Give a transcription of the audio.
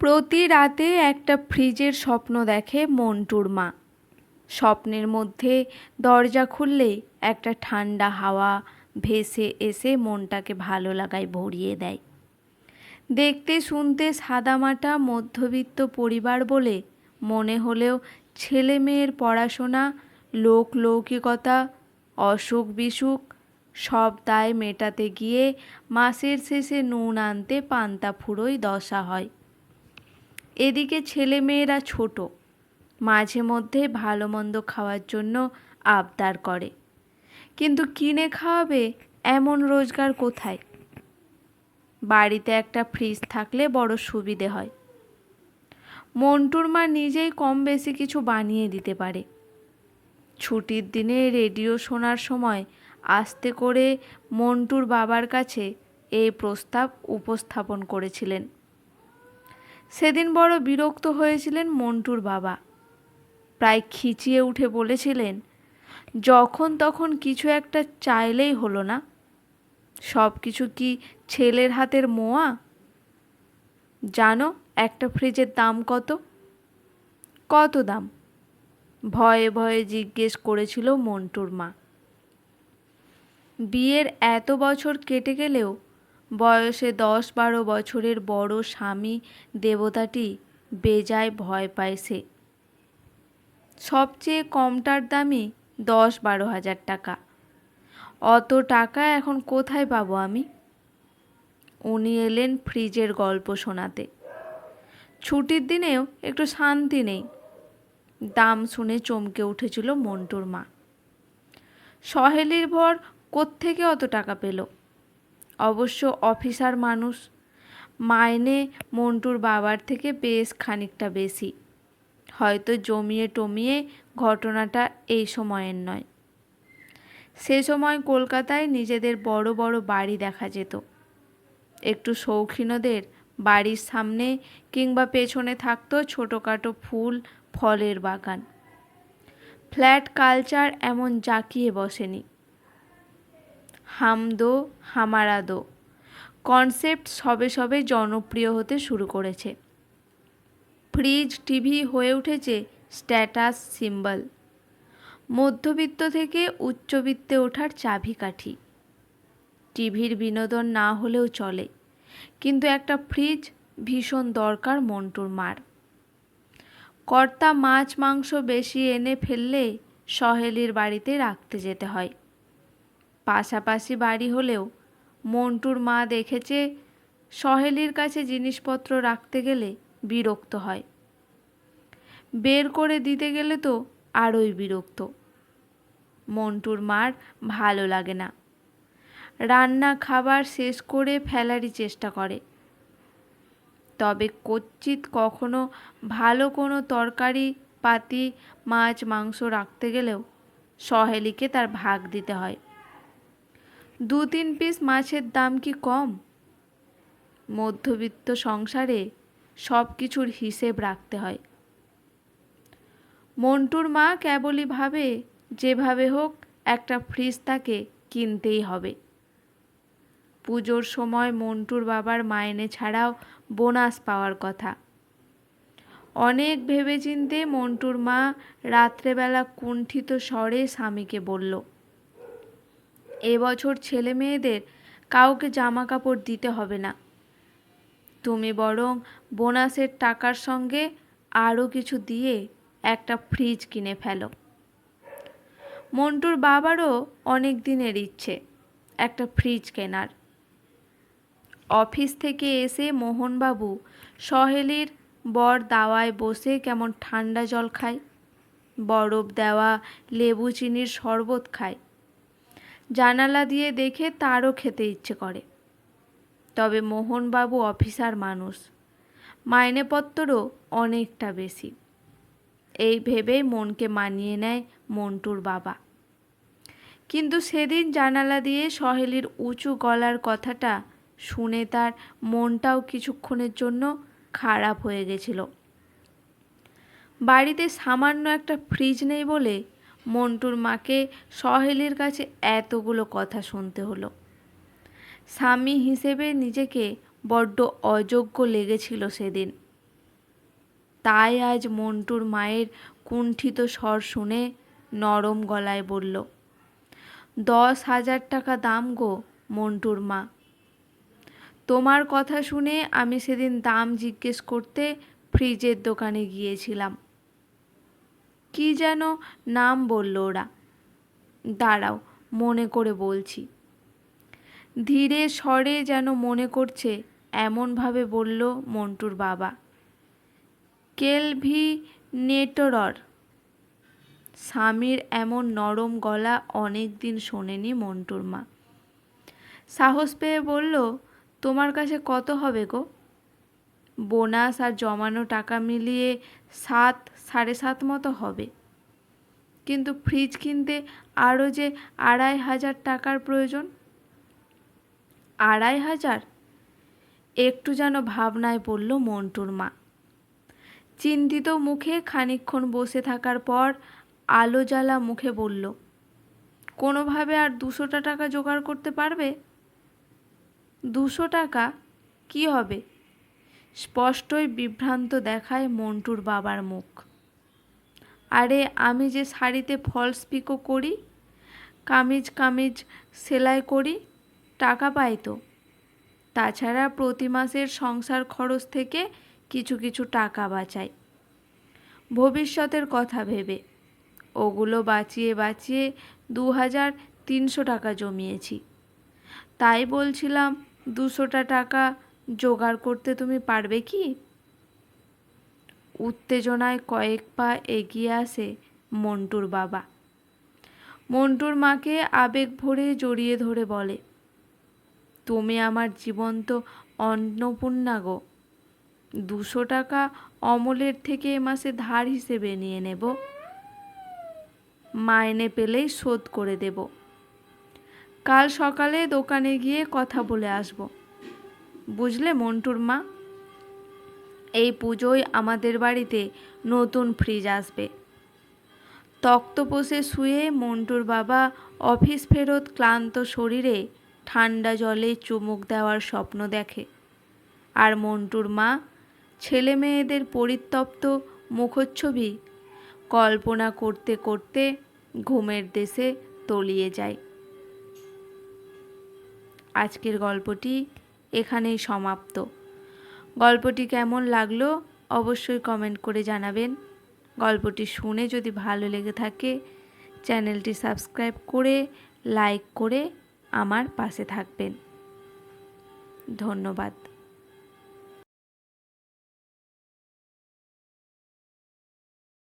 প্রতি রাতে একটা ফ্রিজের স্বপ্ন দেখে মন্টুর মা। স্বপ্নের মধ্যে দরজা খুললেই একটা ঠান্ডা হাওয়া ভেসে এসে মনটাকে ভালো লাগায় ভরিয়ে দেয়। দেখতে শুনতে সাদামাটা মধ্যবিত্ত পরিবার বলে মনে হলেও ছেলে মেয়ের পড়াশোনা, লোকলৌকিকতা, অসুখ বিসুখ সব দায় মেটাতে গিয়ে মাসের শেষে নুন আনতে পান্তা ফুরোয় দশা হয়। এদিকে ছেলেমেয়েরা ছোট, মাঝে মধ্যে ভালো মন্দ খাওয়ার জন্য আবদার করে, কিন্তু কিনে খাওয়াবে এমন রোজগার কোথায়? বাড়িতে একটা ফ্রিজ থাকলে বড় সুবিধে হয়। মন্টুর মা নিজেই কম বেশি কিছু বানিয়ে দিতে পারে। ছুটির দিনে রেডিও শোনার সময় আস্তে করে মন্টুর বাবার কাছে এই প্রস্তাব উপস্থাপন করেছিলেন। সেদিন বড় বিরক্ত হয়েছিলেন মন্টুর বাবা। প্রায় খিচিয়ে উঠে বলেছিলেন, যখন তখন কিছু একটা চাইলেই হলো না? সব কিছু কি ছেলের হাতের মোয়া? জানো একটা ফ্রিজের দাম কত? কত দাম? ভয়ে ভয়ে জিজ্ঞেস করেছিল মন্টুর মা। বিয়ের এত বছর কেটে গেলেও বয়সে 10-12 বছরের বড় স্বামী দেবতাটি বেজায় ভয় পায় সে। সবচেয়ে কমটার দামই 10-12 হাজার টাকা। অত টাকা এখন কোথায় পাবো আমি? উনি এলেন ফ্রিজের গল্প শোনাতে। ছুটির দিনেও একটু শান্তি নেই। দাম শুনে চমকে উঠেছিল মন্টুর মা। সহেলির ভর কোত্থেকে অত টাকা পেল? অবশ্য অফিসার মানুষ, মাইনে মন্টুর বাবার থেকে বেশ খানিকটা বেশি। হয়তো জমিয়ে টমিয়ে ঘটনাটা এই সময়ের নয়। সে সময় কলকাতায় নিজেদের বড় বড় বাড়ি দেখা যেত। একটু শৌখিনদের বাড়ির সামনে কিংবা পেছনে থাকতো ছোটোখাটো ফুল ফলের বাগান। ফ্ল্যাট কালচার এমন জাঁকিয়ে বসেনি। হাম দো হামারা দো কনসেপ্ট সবে সবে জনপ্রিয় হতে শুরু করেছে। ফ্রিজ, টিভি হয়ে উঠেছে স্ট্যাটাস সিম্বল। মধ্যবিত্ত থেকে উচ্চবিত্তে ওঠার চাবিকাঠি। টিভির বিনোদন না হলেও চলে, কিন্তু একটা ফ্রিজ ভীষণ দরকার মন্টুর মার। কর্তা মাছ মাংস বেশি এনে ফেললে সহেলির বাড়িতে রাখতে যেতে হয়। পাশাপাশি বাড়ি হলেও মন্টুর মা দেখেছে সহেলির কাছে জিনিসপত্র রাখতে গেলে বিরক্ত হয়। বের করে দিতে গেলে তো আরোই বিরক্ত। মন্টুর মার ভালো লাগে না। রান্না খাবার শেষ করে ফেলারই চেষ্টা করে। তবে কচ্চিৎ কখনো ভালো কোনো তরকারি পাতি মাছ মাংস রাখতে গেলেও সহেলিকে তার ভাগ দিতে হয়। 2-3 পিস মাছের দাম কি কম? মধ্যবিত্ত সংসারে সব কিছুর হিসেব রাখতে হয়। মন্টুর মা কেবলই ভাবে যেভাবে হোক একটা ফ্রিজ তাকে কিনতেই হবে। পুজোর সময় মন্টুর বাবার মাইনে ছাড়াও বোনাস পাওয়ার কথা। অনেক ভেবেচিন্তে মন্টুর মা রাত্রেবেলা কুণ্ঠিত স্বরে স্বামীকে বলল, এবছর ছেলে মেয়েদের কাউকে জামা কাপড় দিতে হবে না। তুমি বরং বোনাসের টাকার সঙ্গে আরও কিছু দিয়ে একটা ফ্রিজ কিনে ফেলো। মন্টুর বাবারও অনেক দিনের ইচ্ছে একটা ফ্রিজ কেনার। অফিস থেকে এসে মোহনবাবু সহেলির বর দাওয়ায় বসে কেমন ঠান্ডা জল খায়, বরফ দেওয়া লেবু চিনির শরবত খায়। জানালা দিয়ে দেখে তারও খেতে ইচ্ছে করে। তবে মোহনবাবু অফিসার মানুষ, মাইনেপত্রও অনেকটা বেশি। এই ভেবেই মনকে মানিয়ে নেয় মন্টুর বাবা। কিন্তু সেদিন জানালা দিয়ে সহেলির উঁচু গলার কথাটা শুনে তার মনটাও কিছুক্ষণের জন্য খারাপ হয়ে গেছিল। বাড়িতে সামান্য একটা ফ্রিজ নেই বলে মন্টুর মাকে সহেলির কাছে এতগুলো কথা শুনতে হলো। স্বামী হিসেবে নিজেকে বড্ড অযোগ্য লেগেছিল সেদিন। তাই আজ মন্টুর মায়ের কুণ্ঠিত স্বর শুনে নরম গলায় বলল, 10,000 টাকা দাম গো মন্টুর মা। তোমার কথা শুনে আমি সেদিন দাম জিজ্ঞেস করতে ফ্রিজের দোকানে গিয়েছিলাম। কি যেন নাম বলল ওরা, দাঁড়াও মনে করে বলছি। ধীরে স্বরে যেন মনে করছে এমনভাবে বলল মন্টুর বাবা, কেলভিনেটরর। স্বামীর এমন নরম গলা অনেক দিন শোনেনি মন্টুর মা। সাহস পেয়ে বলল, তোমার কাছে কত হবে গো? বোনাস আর জমানো টাকা মিলিয়ে 7-7.5 মতো হবে। কিন্তু ফ্রিজ কিনতে আরও যে 2,500 টাকার প্রয়োজন। 2,500? একটু যেন ভাবনায় পড়ল মন্টুর মা। চিন্তিত মুখে খানিকক্ষণ বসে থাকার পর আলো জ্বালা মুখে বলল, কোনোভাবে আর 200 টাকা জোগাড় করতে পারবে? 200 টাকা কি হবে? স্পষ্টই বিভ্রান্ত দেখায় মন্টুর বাবার মুখ। আরে আমি যে শাড়িতে ফলস পিকো করি, কামিজ সেলাই করি, টাকা পাই তো। তাছাড়া প্রতি মাসের সংসার খরচ থেকে কিছু কিছু টাকা বাঁচাই ভবিষ্যতের কথা ভেবে। ওগুলো বাঁচিয়ে 2,300 টাকা জমিয়েছি। তাই বলছিলাম 200 টাকা জোগাড় করতে তুমি পারবে কি? উত্তেজনায় কয়েক পা এগিয়ে আসে মন্টুর বাবা। মন্টুর মাকে আবেগ ভরে জড়িয়ে ধরে বলে, তুমি আমার জীবন্ত অন্নপূর্ণা গো। 200 টাকা অমলের থেকে এ মাসে ধার হিসেবে নিয়ে নেব, মাইনে পেলেই শোধ করে দেব। কাল সকালে দোকানে গিয়ে কথা বলে আসব, বুঝলে মন্টুর মা? এই পুজোয় আমাদের বাড়িতে নতুন ফ্রিজ আসবে। তক্তপোষে শুয়ে মন্টুর বাবা অফিস ফেরত ক্লান্ত শরীরে ঠান্ডা জলে চুমুক দেওয়ার স্বপ্ন দেখে। আর মন্টুর মা ছেলে মেয়েদের পরিতপ্ত মুখচ্ছবি কল্পনা করতে করতে ঘুমের দেশে তলিয়ে যায়। আজকের গল্পটি এখানেই সমাপ্ত। গল্পটি কেমন লাগলো অবশ্যই কমেন্ট করে জানাবেন। গল্পটি শুনে যদি ভালো লেগে থাকে চ্যানেলটি সাবস্ক্রাইব করে লাইক করে আমার পাশে থাকবেন। ধন্যবাদ।